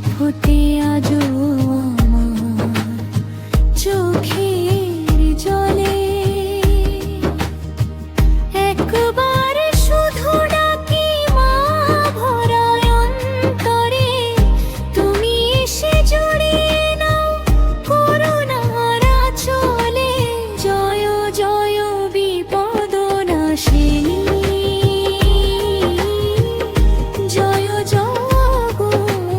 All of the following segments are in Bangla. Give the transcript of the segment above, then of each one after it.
ফোটে আজও আমার চোখের জলে। একবার শুধু ডাকি মা ভরা অন্তরে, তুমি এসে জড়িয়ে নাও করুণার আঁচলে। জয় জয় বিপদনাশিনী, জয় জগজ্জননী।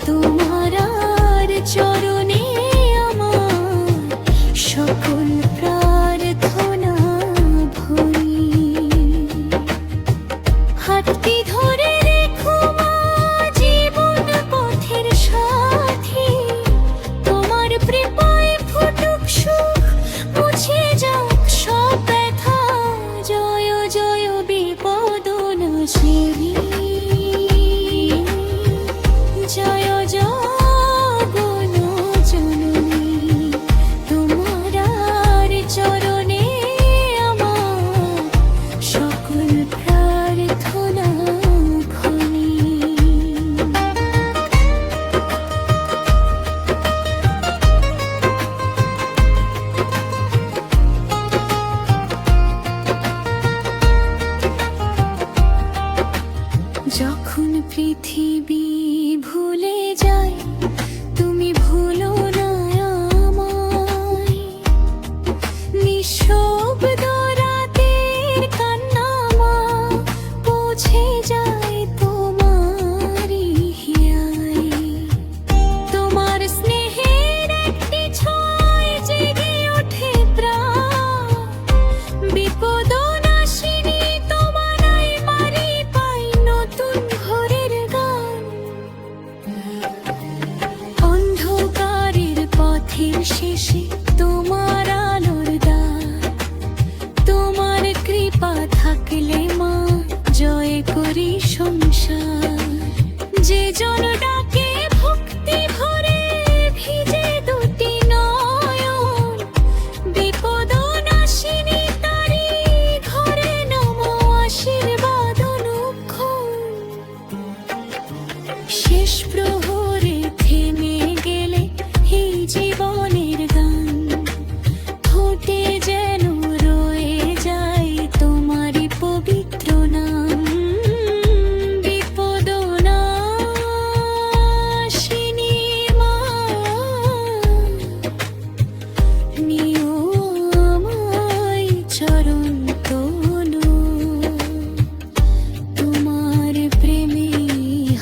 তোমার আর চরণে আমার সকল প্রার্থনা ভরি। হাতটি ধরে রেখো মা জীবন পথের সাথী, তোমার কৃপায় ফুটুক সুখ, মুছে যাক সব ব্যথা। জয় জয় বিপদনাশিনী, জয় জগজ্জননী। তোমার আর চরণে আমার সকল প্রার্থনা ভরি। যখন পৃথিবী ভুলে যায়, তুমি ভুলো না আমায়। নিঃশব্দ রাতের কান্না মা পৌঁছে যায় তোমারই হিয়ায়। তোমার স্নেহের একটি ছয় জেগে ওঠে প্রাণ। বিপদনাশিনী তোমায় মারি পাই নতুন ভোরের গান। অন্ধকারের পথের শেষে তোমার আলোর দ্বার, তোমার কৃপা থাকলে মা জয় করি সংসার। যে জন ডাকে ভক্তি ভরে ভিজে দুটি নয়ন, বিপদনাশিনী তারি ঘরে নমো আশীর্বাদ অনুক্ষণ। শেষ প্রহরে থেমে গেলে এই জীবনের গান, ঠোঁটে যেন রয়ে যায় তোমারই পবিত্র নাম। বিপদনাশিনী মা, নিও আমায় চরণ তনু। তোমার প্রেমে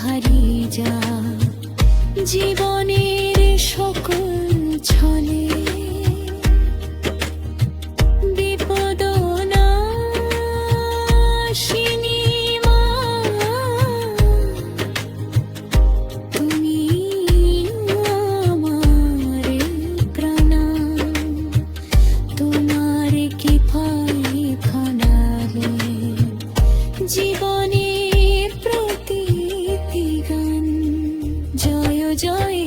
হারিয়ে যা জীবনের সকল ছলে। বিপদনাশিনী মা, তুমি আমার প্রাণ। তোমার কৃপায় ফলালে জীবনের প্রতিটি গান। জয় জয়